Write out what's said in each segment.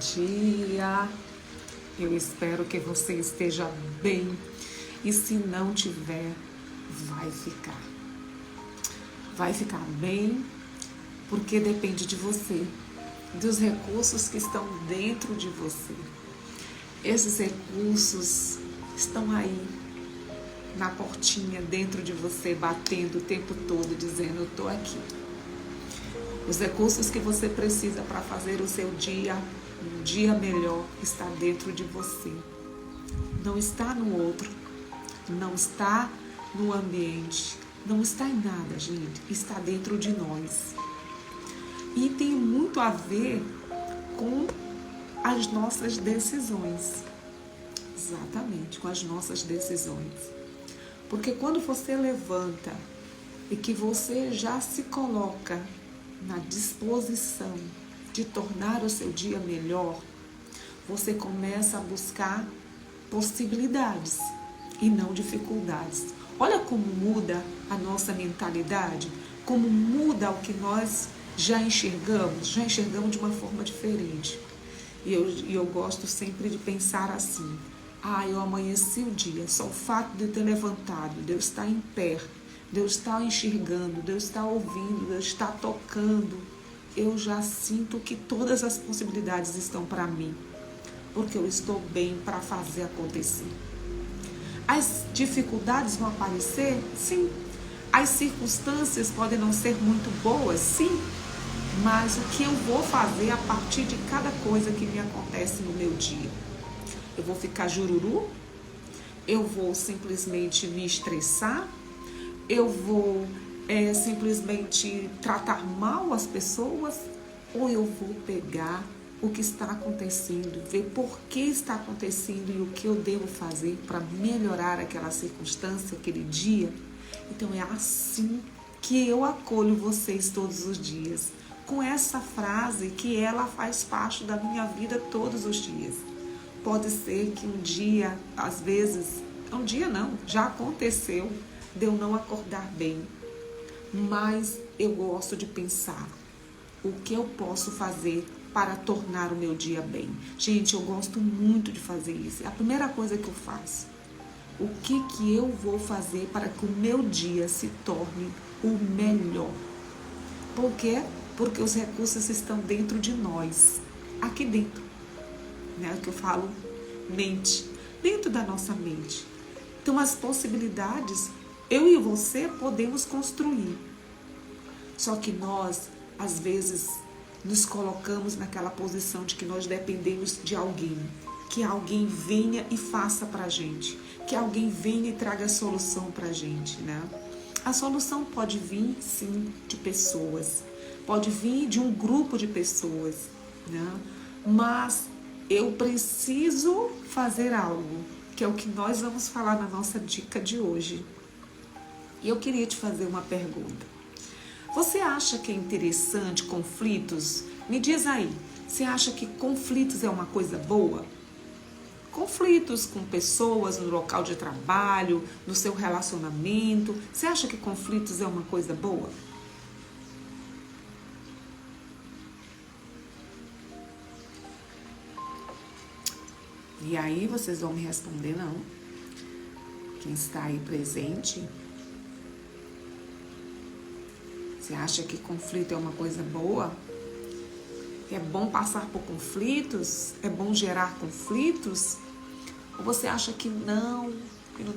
dia. Eu espero que você esteja bem e se não tiver, vai ficar. Vai ficar bem porque depende de você, dos recursos que estão dentro de você. Esses recursos estão aí na portinha dentro de você, batendo o tempo todo, dizendo: eu estou aqui. Os recursos que você precisa para fazer o seu dia um dia melhor está dentro de você. Não está no outro, não está no ambiente, não está em nada, gente. Está dentro de nós. E tem muito a ver com as nossas decisões. Exatamente, com as nossas decisões. Porque quando você levanta e que você já se coloca na disposição de tornar o seu dia melhor, você começa a buscar possibilidades e não dificuldades. Olha como muda a nossa mentalidade, como muda o que nós já enxergamos de uma forma diferente. E eu gosto sempre de pensar assim: eu amanheci o dia, só o fato de ter levantado, de eu estar em pé, de eu estar enxergando, de eu estar ouvindo, de eu estar tocando, eu já sinto que todas as possibilidades estão para mim, porque eu estou bem para fazer acontecer. As dificuldades vão aparecer? Sim. As circunstâncias podem não ser muito boas? Sim. Mas o que eu vou fazer a partir de cada coisa que me acontece no meu dia? Eu vou ficar jururu? Eu vou simplesmente me estressar? Eu vou simplesmente tratar mal as pessoas? Ou eu vou pegar o que está acontecendo, ver por que está acontecendo e o que eu devo fazer para melhorar aquela circunstância, aquele dia? Então é assim que eu acolho vocês todos os dias, com essa frase que ela faz parte da minha vida todos os dias. Pode ser que um dia, às vezes, um dia não, já aconteceu de eu não acordar bem, mas eu gosto de pensar o que eu posso fazer para tornar o meu dia bem. Gente, eu gosto muito de fazer isso. É a primeira coisa que eu faço. O que eu vou fazer para que o meu dia se torne o melhor? Por quê? Porque os recursos estão dentro de nós, aqui dentro, né? Que eu falo mente, dentro da nossa mente. Então as possibilidades, eu e você podemos construir. Só que nós, às vezes, nos colocamos naquela posição de que nós dependemos de alguém, que alguém venha e faça pra gente, que alguém venha e traga a solução pra gente, né? A solução pode vir, sim, de pessoas, pode vir de um grupo de pessoas, né? Mas eu preciso fazer algo, que é o que nós vamos falar na nossa dica de hoje. E eu queria te fazer uma pergunta. Você acha que é interessante conflitos? Me diz aí, você acha que conflitos é uma coisa boa? Conflitos com pessoas no local de trabalho, no seu relacionamento. Você acha que conflitos é uma coisa boa? E aí vocês vão me responder não. Quem está aí presente? Você acha que conflito é uma coisa boa? É bom passar por conflitos? É bom gerar conflitos? Ou você acha que não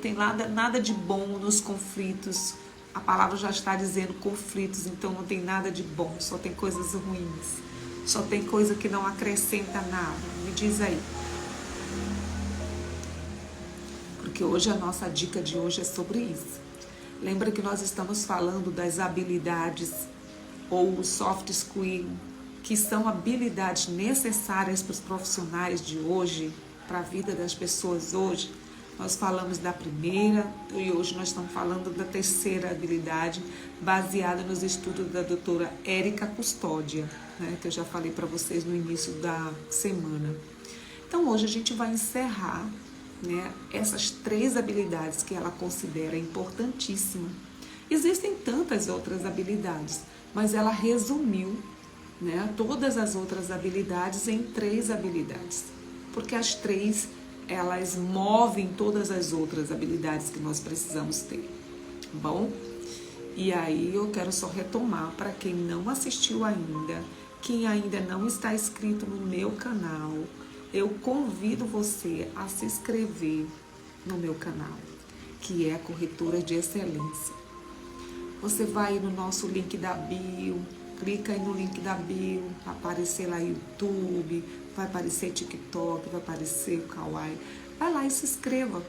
tem nada de bom nos conflitos? A palavra já está dizendo conflitos, então não tem nada de bom, só tem coisas ruins, só tem coisa que não acrescenta nada. Me diz aí. Porque hoje a nossa dica de hoje é sobre isso. Lembra que nós estamos falando das habilidades ou soft skills, que são habilidades necessárias para os profissionais de hoje, para a vida das pessoas hoje. Nós falamos da primeira e hoje nós estamos falando da terceira habilidade, baseada nos estudos da doutora Érica Custódia, né, que eu já falei para vocês no início da semana. Então hoje a gente vai encerrar, né, essas 3 habilidades que ela considera importantíssimas. Existem tantas outras habilidades, mas ela resumiu né, todas as outras habilidades em 3 habilidades. Porque as 3, elas movem todas as outras habilidades que nós precisamos ter. Bom? E aí eu quero só retomar para quem não assistiu ainda, quem ainda não está inscrito no meu canal, eu convido você a se inscrever no meu canal, que é a Corretora de Excelência. Você vai no nosso link da bio, clica aí no link da bio, vai aparecer lá YouTube, vai aparecer TikTok, vai aparecer o Kawaii. Vai lá e se inscreva,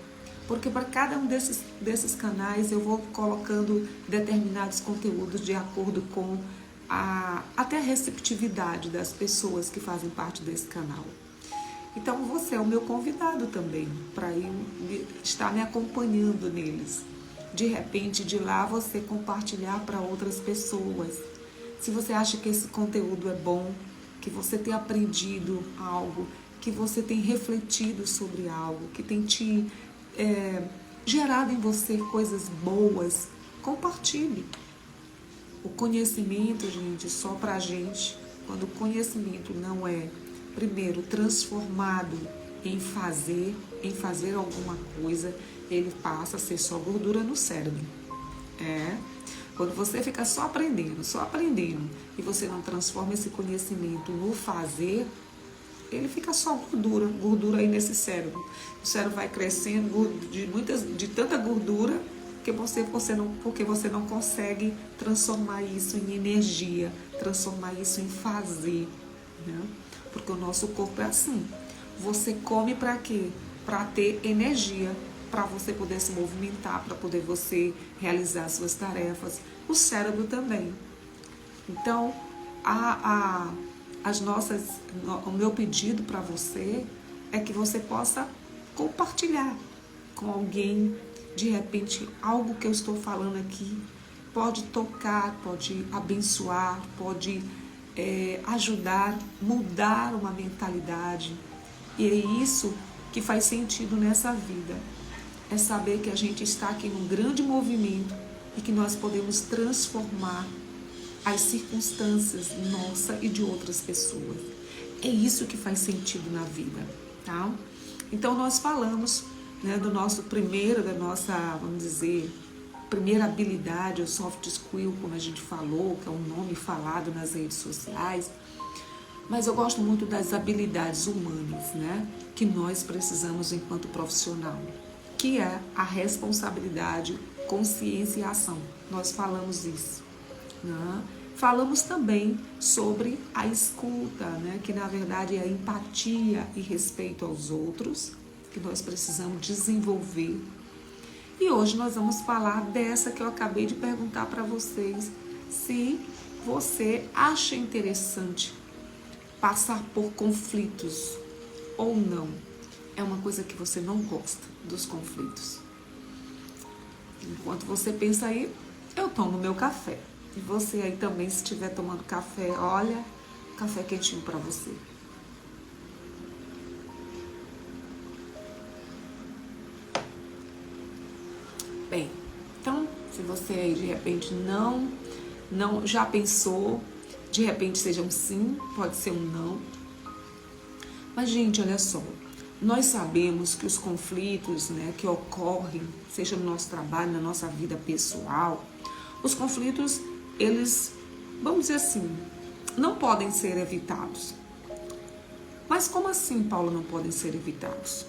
porque para cada um desses canais eu vou colocando determinados conteúdos de acordo com até a receptividade das pessoas que fazem parte desse canal. Então você é o meu convidado também para estar me acompanhando neles. De repente, de lá você compartilhar para outras pessoas. Se você acha que esse conteúdo é bom, que você tem aprendido algo, que você tem refletido sobre algo, que tem te gerado em você coisas boas, compartilhe. O conhecimento, gente, só pra gente, quando o conhecimento não é, primeiro, transformado em fazer alguma coisa, ele passa a ser só gordura no cérebro. Quando você fica só aprendendo, e você não transforma esse conhecimento no fazer, ele fica só gordura aí nesse cérebro. O cérebro vai crescendo de tanta gordura porque você não consegue transformar isso em energia, transformar isso em fazer, né? Porque o nosso corpo é assim. Você come para quê? Para ter energia, para você poder se movimentar, para poder você realizar suas tarefas. O cérebro também. Então, o meu pedido para você é que você possa compartilhar com alguém. De repente, algo que eu estou falando aqui pode tocar, pode abençoar, pode ajudar, mudar uma mentalidade. E é isso que faz sentido nessa vida. É saber que a gente está aqui num grande movimento e que nós podemos transformar as circunstâncias nossa e de outras pessoas. É isso que faz sentido na vida, tá? Então nós falamos, né, da nossa, vamos dizer, primeira habilidade, o soft skill, como a gente falou, que é um nome falado nas redes sociais. Mas eu gosto muito das habilidades humanas, né, que nós precisamos enquanto profissional, que é a responsabilidade, consciência e ação. Nós falamos isso, né? Falamos também sobre a escuta, né, que na verdade é a empatia e respeito aos outros, que nós precisamos desenvolver. E hoje nós vamos falar dessa que eu acabei de perguntar para vocês, se você acha interessante passar por conflitos ou não. É uma coisa que você não gosta dos conflitos. Enquanto você pensa aí, eu tomo meu café. E você aí também, se estiver tomando café, olha, café quentinho para você. Bem, então, se você aí de repente não já pensou, de repente seja um sim, pode ser um não. Mas, gente, olha só, nós sabemos que os conflitos, né, que ocorrem, seja no nosso trabalho, na nossa vida pessoal, os conflitos, eles, vamos dizer assim, não podem ser evitados. Mas como assim, Paula, não podem ser evitados?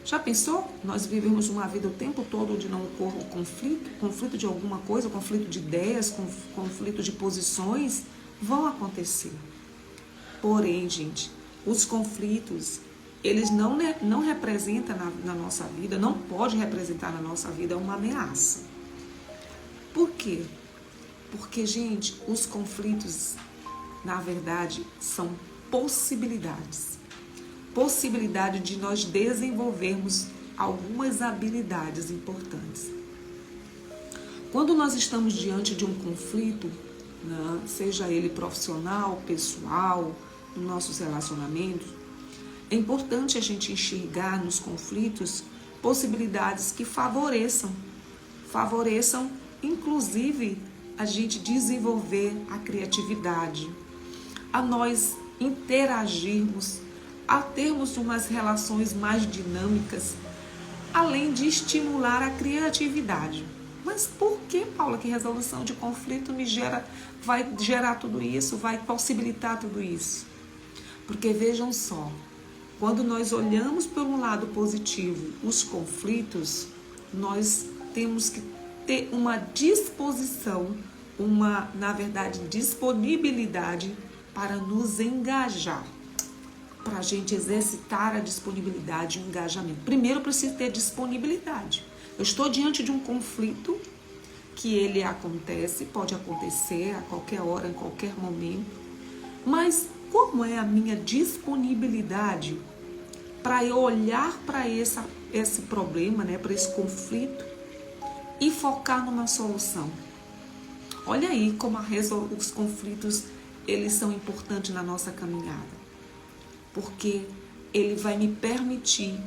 Já pensou? Nós vivemos uma vida o tempo todo onde não ocorre o conflito de alguma coisa, conflito de ideias, conflito de posições, vão acontecer. Porém, gente, os conflitos, eles não representam na nossa vida, não pode representar na nossa vida uma ameaça. Por quê? Porque, gente, os conflitos, na verdade, são possibilidades. Possibilidade de nós desenvolvermos algumas habilidades importantes. Quando nós estamos diante de um conflito, né, seja ele profissional, pessoal, nos nossos relacionamentos, é importante a gente enxergar nos conflitos possibilidades que favoreçam inclusive a gente desenvolver a criatividade, a nós interagirmos, a termos umas relações mais dinâmicas, além de estimular a criatividade. Mas por que, Paula, que resolução de conflito vai gerar tudo isso, vai possibilitar tudo isso? Porque vejam só, quando nós olhamos por um lado positivo os conflitos, nós temos que ter uma disposição, na verdade, disponibilidade para nos engajar, para a gente exercitar a disponibilidade e o engajamento. Primeiro, eu preciso ter disponibilidade. Eu estou diante de um conflito que ele acontece, pode acontecer a qualquer hora, em qualquer momento, mas como é a minha disponibilidade para eu olhar para esse problema, né, para esse conflito e focar numa solução? Olha aí como os conflitos eles são importantes na nossa caminhada, porque ele vai me permitir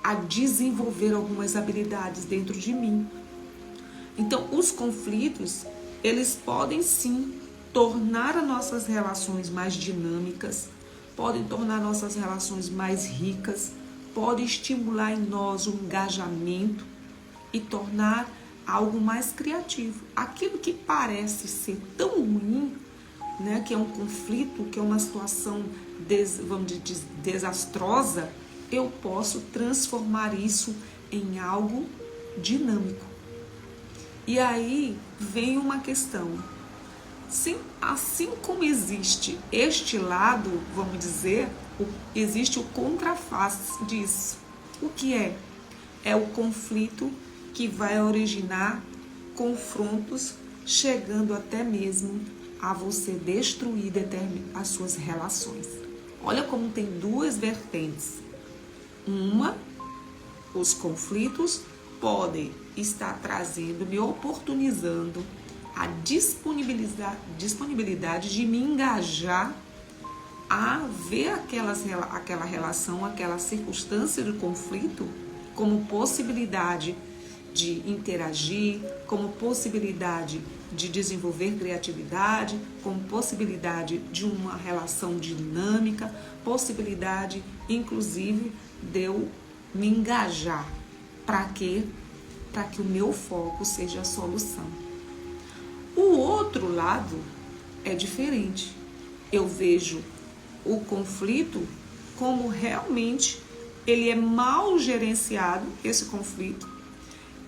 a desenvolver algumas habilidades dentro de mim. Então, os conflitos, eles podem sim tornar as nossas relações mais dinâmicas, podem tornar nossas relações mais ricas, podem estimular em nós um engajamento e tornar algo mais criativo. Aquilo que parece ser tão ruim, né, que é um conflito, que é uma situação desastrosa, eu posso transformar isso em algo dinâmico. E aí vem uma questão. Assim como existe este lado, vamos dizer, existe o contraface disso. O que é? É o conflito que vai originar confrontos, chegando até mesmo a você destruir as suas relações. Olha como tem duas vertentes. Uma, os conflitos podem estar trazendo, me oportunizando a disponibilidade de me engajar a ver aquela relação, aquela circunstância de conflito como possibilidade de interagir, como possibilidade de desenvolver criatividade, como possibilidade de uma relação dinâmica, possibilidade, inclusive, de eu me engajar. Para quê? Para que o meu foco seja a solução. O outro lado é diferente. Eu vejo o conflito como realmente ele é mal gerenciado, esse conflito.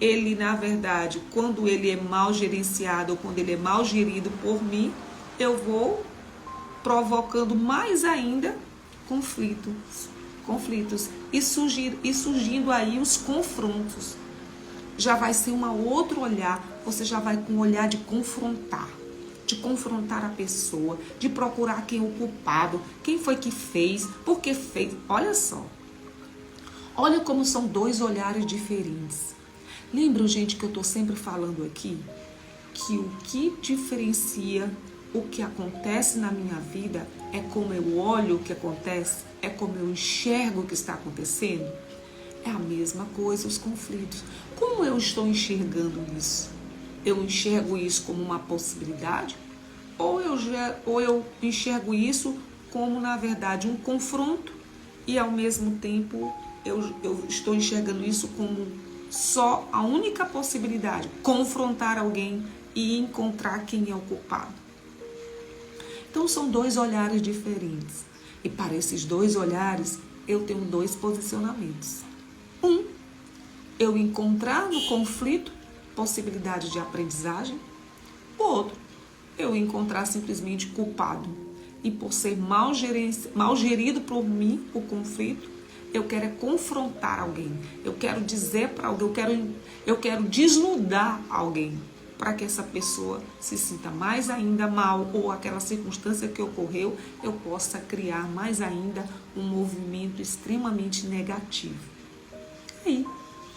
Ele, na verdade, quando ele é mal gerenciado ou quando ele é mal gerido por mim, eu vou provocando mais ainda conflitos e surgindo aí os confrontos. Já vai ser um outro olhar, você já vai com um olhar de confrontar a pessoa, de procurar quem é o culpado, quem foi que fez, por que fez. Olha só, olha como são dois olhares diferentes. Lembram, gente, que eu estou sempre falando aqui que o que diferencia o que acontece na minha vida é como eu olho o que acontece, é como eu enxergo o que está acontecendo? É a mesma coisa os conflitos. Como eu estou enxergando isso? Eu enxergo isso como uma possibilidade? Ou eu enxergo isso como, na verdade, um confronto e, ao mesmo tempo, eu estou enxergando isso como só a única possibilidade, confrontar alguém e encontrar quem é o culpado. Então, são dois olhares diferentes. E para esses dois olhares, eu tenho dois posicionamentos. Um, eu encontrar no conflito possibilidade de aprendizagem. O outro, eu encontrar simplesmente culpado. E por ser mal gerido por mim o conflito, eu quero confrontar alguém. Eu quero dizer para alguém, eu quero desnudar alguém para que essa pessoa se sinta mais ainda mal ou aquela circunstância que ocorreu, eu possa criar mais ainda um movimento extremamente negativo. Aí,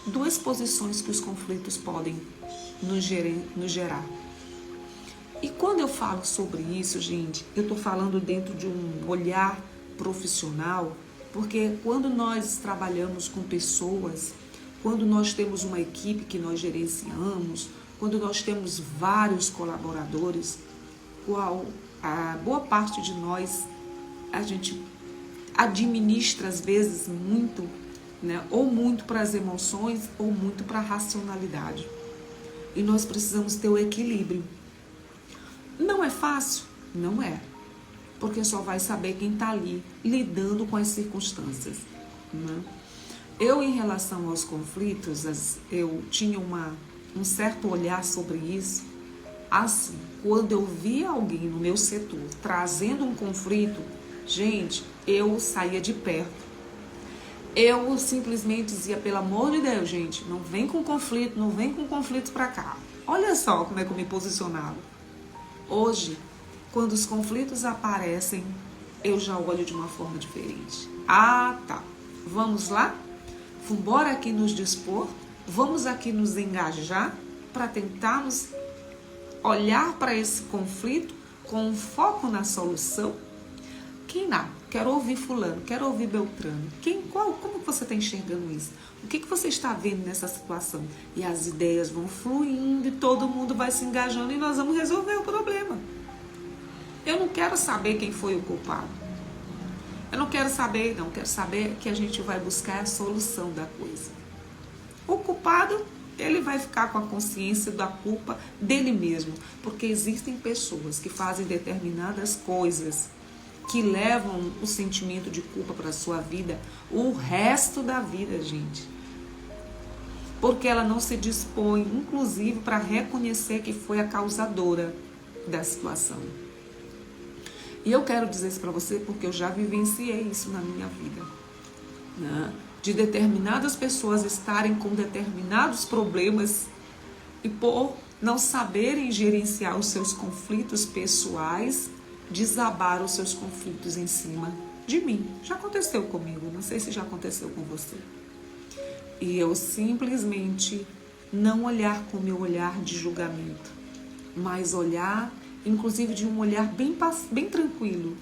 duas posições que os conflitos podem nos gerar. E quando eu falo sobre isso, gente, eu estou falando dentro de um olhar profissional, porque quando nós trabalhamos com pessoas, quando nós temos uma equipe que nós gerenciamos, quando nós temos vários colaboradores, qual a boa parte de nós, a gente administra às vezes muito, né? Ou muito para as emoções ou muito para a racionalidade. E nós precisamos ter o equilíbrio. Não é fácil? Não é. Porque só vai saber quem está ali lidando com as circunstâncias, né? Eu, em relação aos conflitos, eu tinha um certo olhar sobre isso. Assim, quando eu via alguém no meu setor trazendo um conflito, gente, eu saía de perto. Eu simplesmente dizia, pelo amor de Deus, gente, não vem com conflito, não vem com conflitos pra cá. Olha só como é que eu me posicionava. Hoje, quando os conflitos aparecem, eu já olho de uma forma diferente. Ah, tá. Vamos lá? Vamos aqui nos dispor, vamos aqui nos engajar para tentarmos olhar para esse conflito com um foco na solução. Quem não? Quero ouvir fulano, quero ouvir Beltrano. Como você está enxergando isso? O que você está vendo nessa situação? E as ideias vão fluindo e todo mundo vai se engajando e nós vamos resolver o problema. Eu não quero saber quem foi o culpado. Eu não quero saber, não. Quero saber que a gente vai buscar a solução da coisa. O culpado, ele vai ficar com a consciência da culpa dele mesmo. Porque existem pessoas que fazem determinadas coisas que levam o sentimento de culpa para a sua vida o resto da vida, gente. Porque ela não se dispõe, inclusive, para reconhecer que foi a causadora da situação. E eu quero dizer isso para você porque eu já vivenciei isso na minha vida, né? De determinadas pessoas estarem com determinados problemas e por não saberem gerenciar os seus conflitos pessoais, desabar os seus conflitos em cima de mim. Já aconteceu comigo, não sei se já aconteceu com você. E eu simplesmente não olhar com o meu olhar de julgamento, mas olhar, inclusive de um olhar bem tranquilo.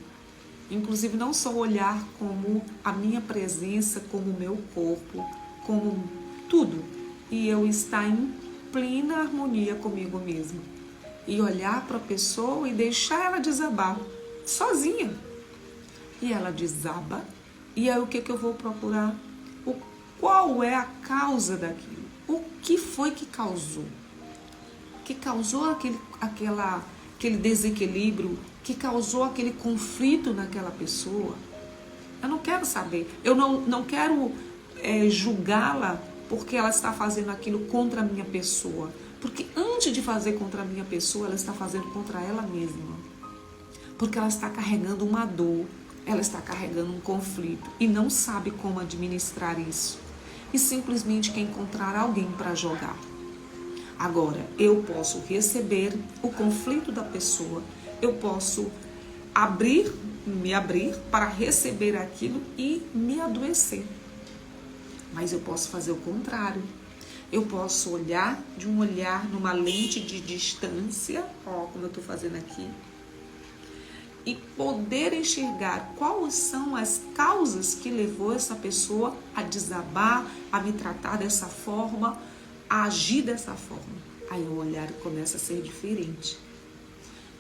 Inclusive não só olhar como a minha presença, como o meu corpo, como tudo. E eu estar em plena harmonia comigo mesma. E olhar para a pessoa e deixar ela desabar, sozinha. E ela desaba. E aí o que eu vou procurar? Qual é a causa daquilo? O que foi que causou? Que causou aquele desequilíbrio, que causou aquele conflito naquela pessoa? Eu não quero saber. Eu não quero julgá-la porque ela está fazendo aquilo contra a minha pessoa. Porque antes de fazer contra a minha pessoa, ela está fazendo contra ela mesma. Porque ela está carregando uma dor, ela está carregando um conflito e não sabe como administrar isso. E simplesmente quer encontrar alguém para jogar. Agora, eu posso receber o conflito da pessoa, eu posso me abrir para receber aquilo e me adoecer. Mas eu posso fazer o contrário. Eu posso olhar numa lente de distância, ó, como eu estou fazendo aqui, e poder enxergar quais são as causas que levou essa pessoa a desabar, a me tratar dessa forma, a agir dessa forma. Aí o olhar começa a ser diferente.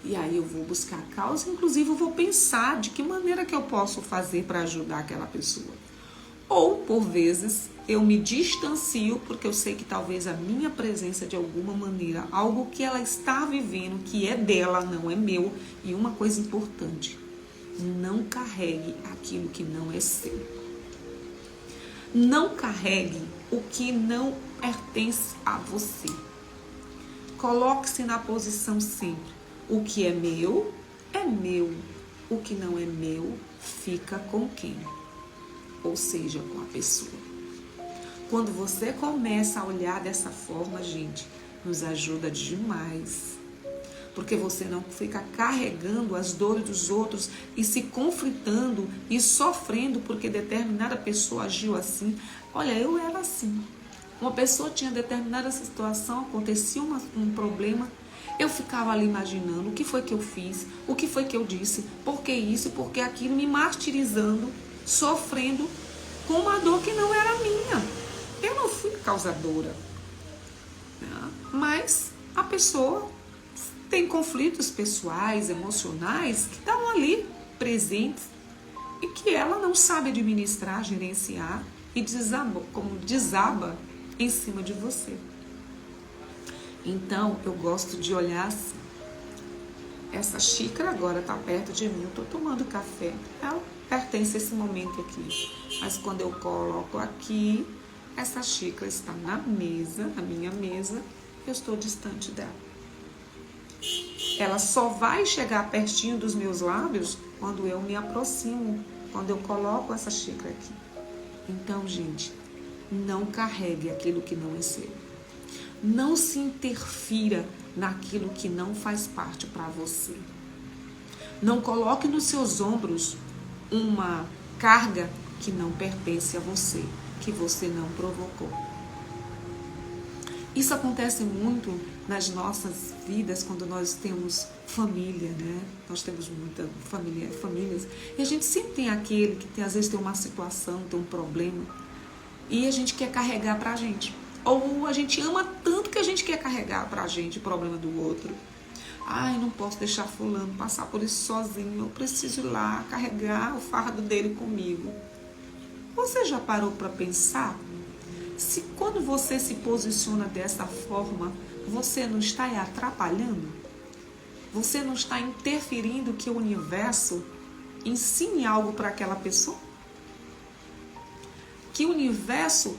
E aí eu vou buscar a causa, inclusive eu vou pensar de que maneira que eu posso fazer para ajudar aquela pessoa. Ou, por vezes, eu me distancio porque eu sei que talvez a minha presença de alguma maneira, algo que ela está vivendo, que é dela, não é meu. E uma coisa importante, não carregue aquilo que não é seu. Não carregue o que não pertence a você. Coloque-se na posição sempre. O que é meu, é meu. O que não é meu, fica com quem? Ou seja, com a pessoa. Quando você começa a olhar dessa forma, gente, nos ajuda demais. Porque você não fica carregando as dores dos outros e se conflitando e sofrendo porque determinada pessoa agiu assim. Olha, eu era assim. Uma pessoa tinha determinada situação, acontecia um problema, eu ficava ali imaginando o que foi que eu fiz, o que foi que eu disse, por que isso, por que aquilo, me martirizando, sofrendo com uma dor que não era minha. Eu não fui causadora, né? Mas a pessoa tem conflitos pessoais, emocionais que estão ali presentes e que ela não sabe administrar, gerenciar e desaba em cima de você. Então, eu gosto de olhar assim. Essa xícara agora está perto de mim, eu estou tomando café. Ela pertence a esse momento aqui. Mas quando eu coloco aqui, essa xícara está na mesa, na minha mesa, eu estou distante dela. Ela só vai chegar pertinho dos meus lábios quando eu me aproximo, quando eu coloco essa xícara aqui. Então, gente, não carregue aquilo que não é seu. Não se interfira naquilo que não faz parte para você. Não coloque nos seus ombros uma carga que não pertence a você, que você não provocou. Isso acontece muito nas nossas vidas quando nós temos família, né? Nós temos muita famílias, e a gente sempre tem aquele que às vezes tem uma situação, tem um problema, e a gente quer carregar pra gente. Ou a gente ama tanto que a gente quer carregar pra gente o problema do outro. Ai, não posso deixar fulano passar por isso sozinho, eu preciso ir lá carregar o fardo dele comigo. Você já parou para pensar se quando você se posiciona dessa forma, você não está atrapalhando? Você não está interferindo que o universo ensine algo para aquela pessoa? Que o universo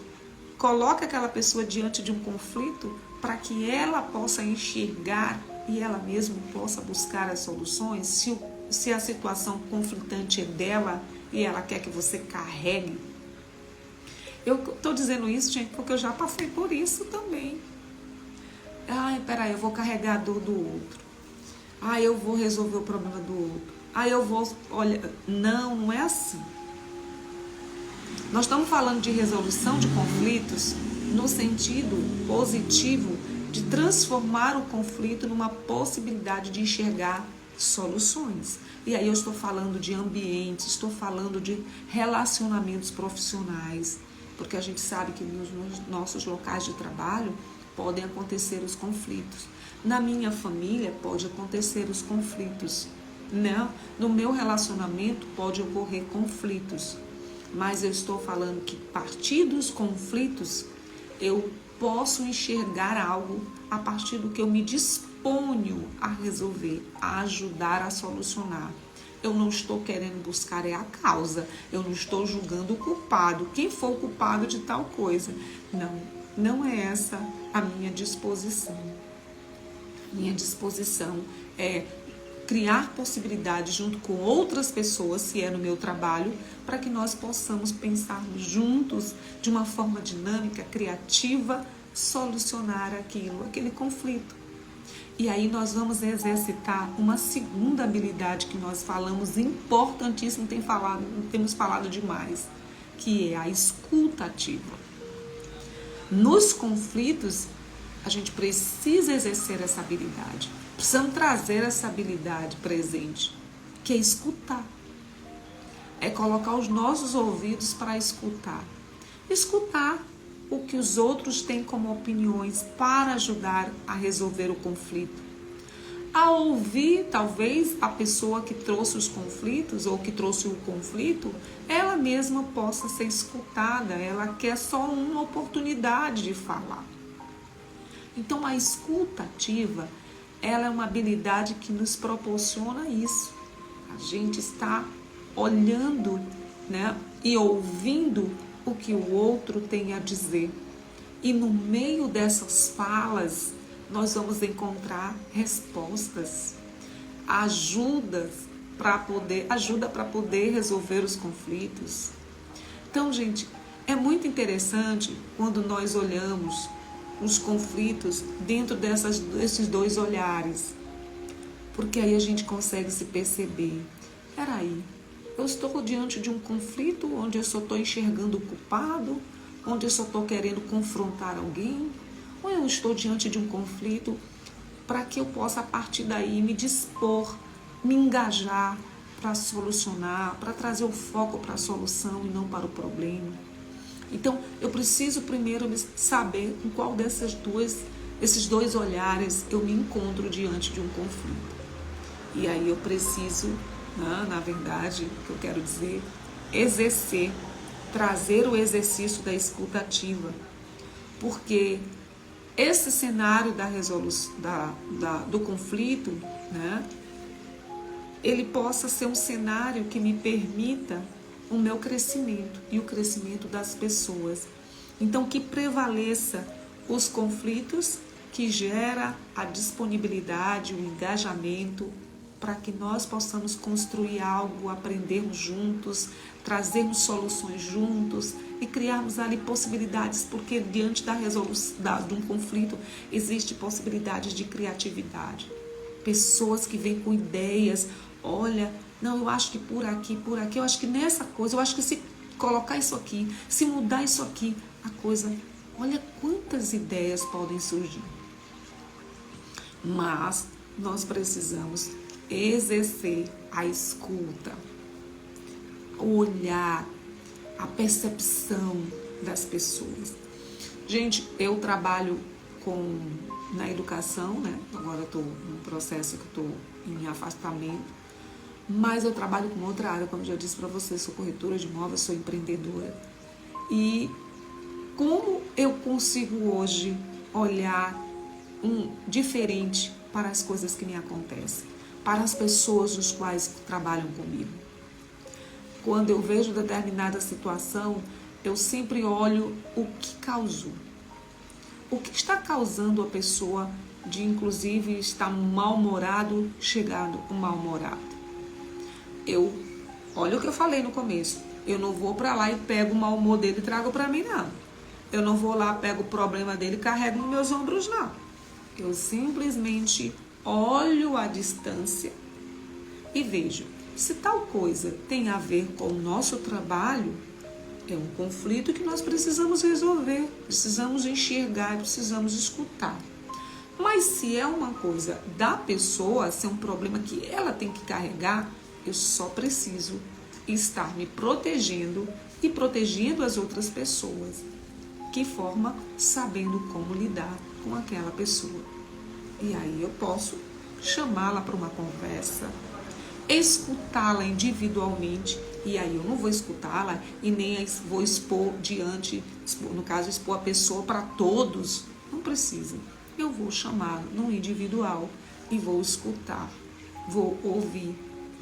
coloque aquela pessoa diante de um conflito para que ela possa enxergar e ela mesma possa buscar as soluções, se a situação conflitante é dela e ela quer que você carregue. Eu estou dizendo isso, gente, porque eu já passei por isso também. Ai, peraí, eu vou carregar a dor do outro. Ai, eu vou resolver o problema do outro. Ai, eu vou... Olha, não é assim. Nós estamos falando de resolução de conflitos no sentido positivo de transformar o conflito numa possibilidade de enxergar soluções. E aí eu estou falando de ambientes, estou falando de relacionamentos profissionais, porque a gente sabe que nos nossos locais de trabalho podem acontecer os conflitos. Na minha família pode acontecer os conflitos, né? No meu relacionamento pode ocorrer conflitos. Mas eu estou falando que a partir dos conflitos eu posso enxergar algo a partir do que eu me disponho a resolver, a ajudar a solucionar. Eu não estou querendo buscar a causa, eu não estou julgando o culpado, quem for o culpado de tal coisa. Não é essa a minha disposição. Minha disposição é criar possibilidades junto com outras pessoas, se é no meu trabalho, para que nós possamos pensarmos juntos, de uma forma dinâmica, criativa, solucionar aquele conflito. E aí nós vamos exercitar uma segunda habilidade que nós falamos, importantíssimo, temos falado demais, que é a escuta ativa. Nos conflitos, a gente precisa exercer essa habilidade. Precisamos trazer essa habilidade presente, que é escutar. É colocar os nossos ouvidos para escutar. Escutar o que os outros têm como opiniões para ajudar a resolver o conflito. A ouvir, talvez, a pessoa que trouxe os conflitos ou que trouxe o conflito, ela mesma possa ser escutada. Ela quer só uma oportunidade de falar. Então, a escuta ativa, ela é uma habilidade que nos proporciona isso. A gente está olhando, né, e ouvindo o que o outro tem a dizer. E no meio dessas falas, nós vamos encontrar respostas, ajuda para poder resolver os conflitos. Então, gente, é muito interessante quando nós olhamos os conflitos dentro desses dois olhares, porque aí a gente consegue se perceber. Peraí, eu estou diante de um conflito onde eu só estou enxergando o culpado, onde eu só estou querendo confrontar alguém, ou eu estou diante de um conflito para que eu possa, a partir daí, me dispor, me engajar para solucionar, para trazer o foco para a solução e não para o problema. Então, eu preciso primeiro saber em qual dessas duas esses dois olhares, eu me encontro diante de um conflito. E aí eu preciso, né, na verdade, o que eu quero dizer, exercer, trazer o exercício da escuta ativa. Porque esse cenário da resolução, do conflito, né, ele possa ser um cenário que me permita o meu crescimento e o crescimento das pessoas. Então, que prevaleça os conflitos, que gera a disponibilidade, o engajamento, para que nós possamos construir algo, aprendermos juntos, trazermos soluções juntos e criarmos ali possibilidades, porque diante da resolução de um conflito existe possibilidades de criatividade. Pessoas que vêm com ideias, olha, não, eu acho que por aqui, eu acho que nessa coisa, eu acho que se colocar isso aqui, se mudar isso aqui, a coisa, olha quantas ideias podem surgir. Mas nós precisamos exercer a escuta, o olhar, a percepção das pessoas. Gente, eu trabalho na educação, né? Agora eu estou num processo que estou em afastamento, mas eu trabalho com outra área, como eu já disse para vocês, sou corretora de imóveis, sou empreendedora. E como eu consigo hoje olhar diferente para as coisas que me acontecem, para as pessoas dos quais trabalham comigo? Quando eu vejo determinada situação, eu sempre olho o que causou. O que está causando a pessoa de, inclusive, estar mal-humorado, chegando mal-humorado? Olha o que eu falei no começo, eu não vou para lá e pego o mau humor dele e trago para mim, não. Eu não vou lá, pego o problema dele e carrego nos meus ombros, não. Eu simplesmente olho a distância e vejo. Se tal coisa tem a ver com o nosso trabalho, é um conflito que nós precisamos resolver, precisamos enxergar, precisamos escutar. Mas se é uma coisa da pessoa, se é um problema que ela tem que carregar, eu só preciso estar me protegendo e protegendo as outras pessoas. Que forma? Sabendo como lidar com aquela pessoa. E aí eu posso chamá-la para uma conversa, escutá-la individualmente, e aí eu não vou escutá-la e nem vou expor no caso, expor a pessoa para todos. Não precisa. Eu vou chamá-la no individual e vou escutar, vou ouvir.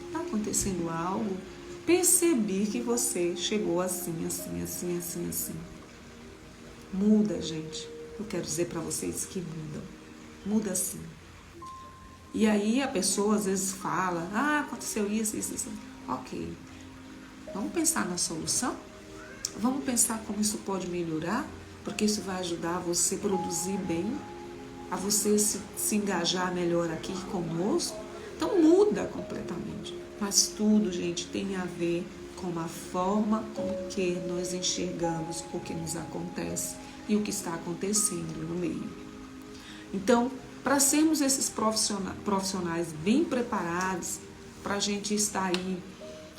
Está acontecendo algo? Percebi que você chegou assim. Muda, gente. Eu quero dizer para vocês que muda. Muda sim. E aí a pessoa às vezes fala, aconteceu isso. Ok. Vamos pensar na solução? Vamos pensar como isso pode melhorar? Porque isso vai ajudar você a produzir bem, a você se engajar melhor aqui conosco. Então muda completamente. Mas tudo, gente, tem a ver com a forma com que nós enxergamos o que nos acontece e o que está acontecendo no meio. Então, para sermos esses profissionais bem preparados, para a gente estar aí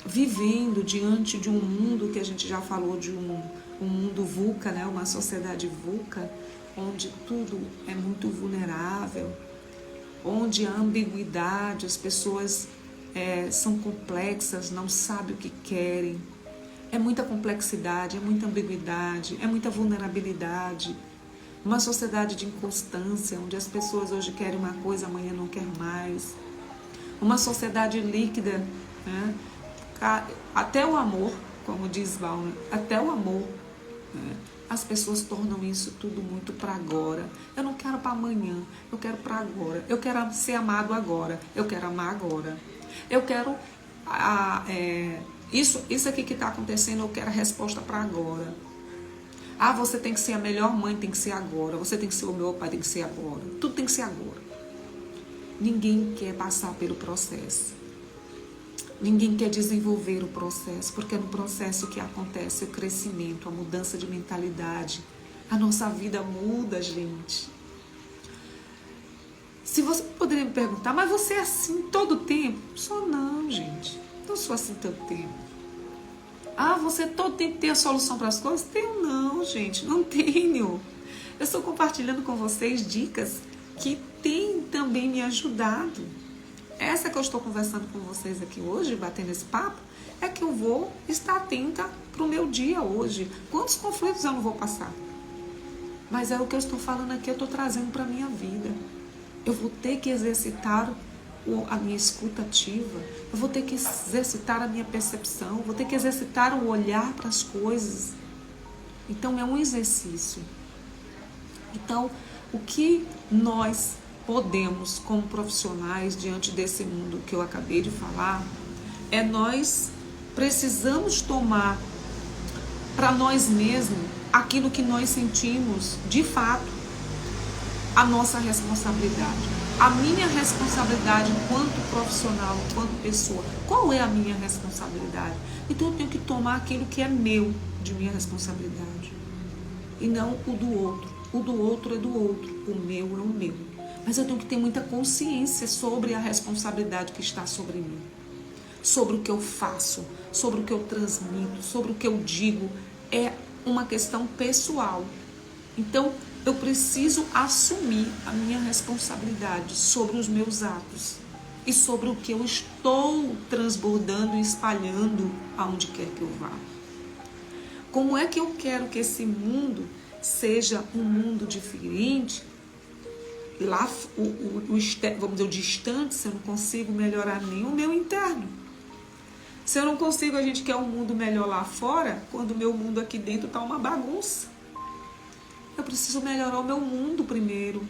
vivendo diante de um mundo que a gente já falou de um mundo VUCA, né? Uma sociedade VUCA, onde tudo é muito vulnerável, onde a ambiguidade, as pessoas são complexas, não sabem o que querem, é muita complexidade, é muita ambiguidade, é muita vulnerabilidade. Uma sociedade de inconstância, onde as pessoas hoje querem uma coisa, amanhã não querem mais. Uma sociedade líquida, né? Até o amor, como diz Val, até o amor, né? As pessoas tornam isso tudo muito para agora. Eu não quero para amanhã, eu quero para agora. Eu quero ser amado agora, eu quero amar agora. Eu quero isso aqui que está acontecendo, eu quero a resposta para agora. Você tem que ser a melhor mãe, tem que ser agora. Você tem que ser o meu pai, tem que ser agora. Tudo tem que ser agora. Ninguém quer passar pelo processo. Ninguém quer desenvolver o processo, porque é no processo que acontece o crescimento, a mudança de mentalidade. A nossa vida muda, gente. Se você poderia me perguntar, mas você é assim todo tempo? Só não, gente. Não sou assim todo tempo. Você todo tempo tem a solução para as coisas? Tenho não, gente, não tenho. Eu estou compartilhando com vocês dicas que têm também me ajudado. Essa que eu estou conversando com vocês aqui hoje, batendo esse papo, é que eu vou estar atenta para o meu dia hoje. Quantos conflitos eu não vou passar? Mas é o que eu estou falando aqui, eu estou trazendo para a minha vida. Eu vou ter que exercitar a minha escuta ativa, eu vou ter que exercitar a minha percepção, vou ter que exercitar o olhar para as coisas. Então é um exercício. Então, o que nós podemos, como profissionais, diante desse mundo que eu acabei de falar, é nós precisamos tomar para nós mesmos aquilo que nós sentimos de fato, a nossa responsabilidade. A minha responsabilidade enquanto profissional, enquanto pessoa. Qual é a minha responsabilidade? Então eu tenho que tomar aquilo que é meu, de minha responsabilidade. E não o do outro. O do outro é do outro. O meu é o meu. Mas eu tenho que ter muita consciência sobre a responsabilidade que está sobre mim. Sobre o que eu faço, sobre o que eu transmito, sobre o que eu digo. É uma questão pessoal. Então, eu preciso assumir a minha responsabilidade sobre os meus atos e sobre o que eu estou transbordando e espalhando aonde quer que eu vá. Como é que eu quero que esse mundo seja um mundo diferente? Lá, vamos dizer, o distante, se eu não consigo melhorar nem o meu interno. Se eu não consigo, a gente quer um mundo melhor lá fora, quando o meu mundo aqui dentro está uma bagunça. Eu preciso melhorar o meu mundo primeiro.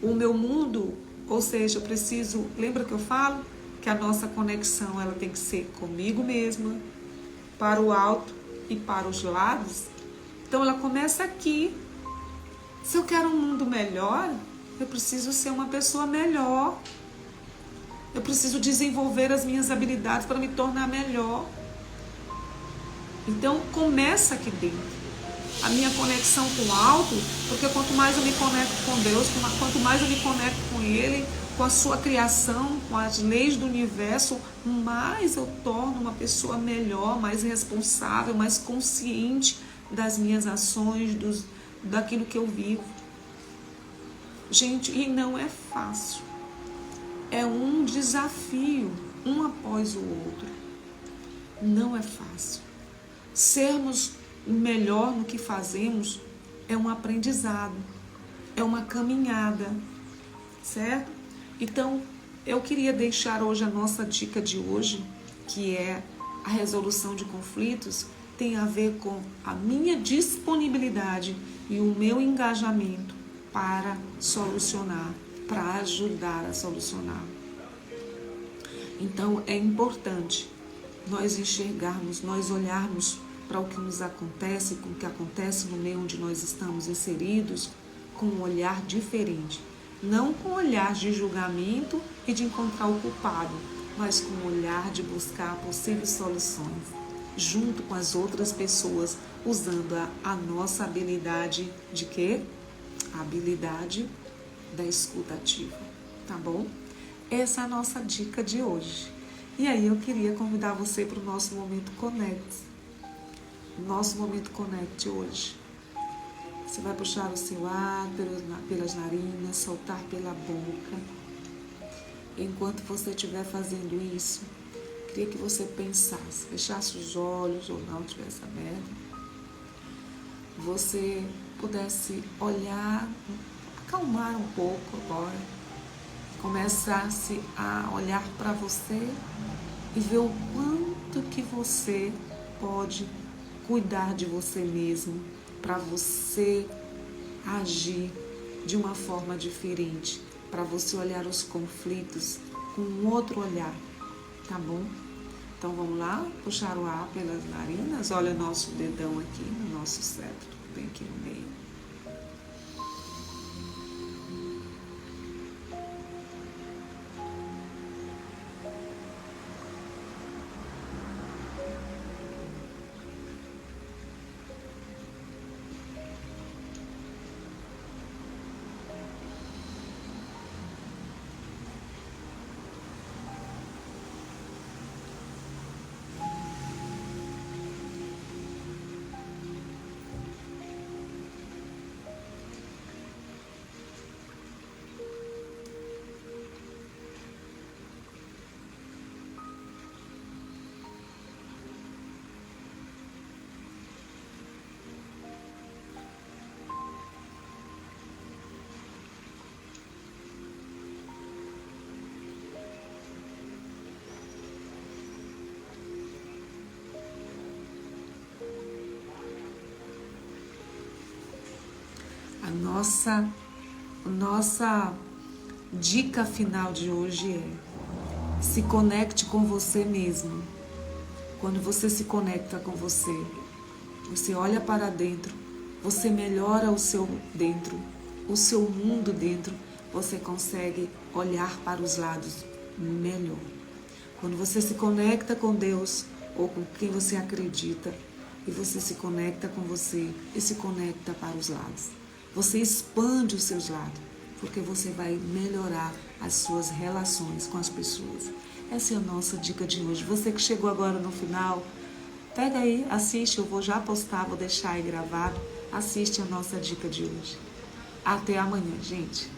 O meu mundo, ou seja, eu preciso... Lembra que eu falo? Que a nossa conexão ela tem que ser comigo mesma, para o alto e para os lados. Então ela começa aqui. Se eu quero um mundo melhor, eu preciso ser uma pessoa melhor. Eu preciso desenvolver as minhas habilidades para me tornar melhor. Então começa aqui dentro. A minha conexão com o alto, porque quanto mais eu me conecto com Deus, quanto mais eu me conecto com Ele, com a sua criação, com as leis do universo, mais eu torno uma pessoa melhor, mais responsável, mais consciente das minhas ações, daquilo que eu vivo. Gente, e não é fácil. É um desafio, um após o outro. Não é fácil. Sermos melhor no que fazemos é um aprendizado, é uma caminhada, certo? Então, eu queria deixar hoje a nossa dica de hoje, que é a resolução de conflitos, tem a ver com a minha disponibilidade e o meu engajamento para solucionar, para ajudar a solucionar. Então, é importante nós enxergarmos, nós olharmos para o que nos acontece, com o que acontece no meio onde nós estamos inseridos, com um olhar diferente. Não com um olhar de julgamento e de encontrar o culpado, mas com um olhar de buscar possíveis soluções, junto com as outras pessoas, usando a nossa habilidade de quê? A habilidade da escuta ativa, tá bom? Essa é a nossa dica de hoje. E aí eu queria convidar você para o nosso Momento Connect. Nosso Momento Connect hoje. Você vai puxar o seu ar pelas narinas, soltar pela boca. Enquanto você estiver fazendo isso, queria que você pensasse, fechasse os olhos ou não tivesse aberto. Você pudesse olhar, acalmar um pouco agora. Começasse a olhar para você e ver o quanto que você pode cuidar de você mesmo, para você agir de uma forma diferente, para você olhar os conflitos com um outro olhar, tá bom? Então vamos lá, puxar o ar pelas narinas, olha o nosso dedão aqui, no nosso cérebro, bem aqui no meio. nossa dica final de hoje é: se conecte com você mesmo. Quando você se conecta com você, você olha para dentro, você melhora o seu dentro, o seu mundo dentro, você consegue olhar para os lados melhor. Quando você se conecta com Deus ou com quem você acredita, e você se conecta com você e se conecta para os lados, você expande os seus lados, porque você vai melhorar as suas relações com as pessoas. Essa é a nossa dica de hoje. Você que chegou agora no final, pega aí, assiste, eu vou já postar, vou deixar aí gravado. Assiste a nossa dica de hoje. Até amanhã, gente.